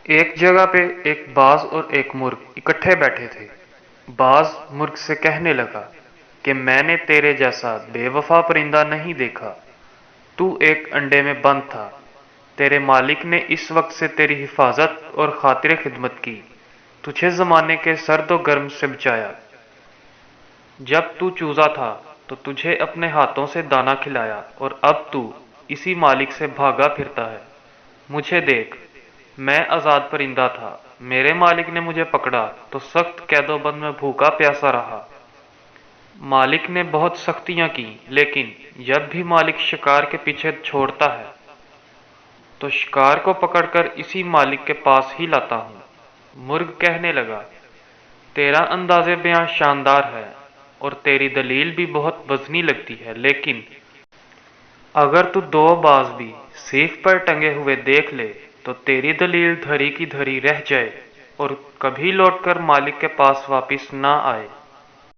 ایک جگہ پہ ایک باز اور ایک مرغ اکٹھے بیٹھے تھے۔ باز مرغ سے کہنے لگا کہ میں نے تیرے جیسا بے وفا پرندہ نہیں دیکھا۔ تو ایک انڈے میں بند تھا۔ تیرے مالک نے اس وقت سے تیری حفاظت اور خاطر خدمت کی، تجھے زمانے کے سرد و گرم سے بچایا۔ جب تو چوزا تھا تو تجھے اپنے ہاتھوں سے دانا کھلایا، اور اب تو اسی مالک سے بھاگا پھرتا ہے۔ مجھے دیکھ، میں آزاد پرندہ تھا، میرے مالک نے مجھے پکڑا تو سخت قید و بند میں بھوکا پیاسا رہا۔ مالک نے بہت سختیاں کی، لیکن جب بھی مالک شکار کے پیچھے چھوڑتا ہے تو شکار کو پکڑ کر اسی مالک کے پاس ہی لاتا ہوں۔ مرغ کہنے لگا، تیرا انداز بیاں شاندار ہے اور تیری دلیل بھی بہت وزنی لگتی ہے، لیکن اگر تو دو باز بھی سیخ پر ٹنگے ہوئے دیکھ لے تو تیری دلیل دھری کی دھری رہ جائے اور کبھی لوٹ کر مالک کے پاس واپس نہ آئے۔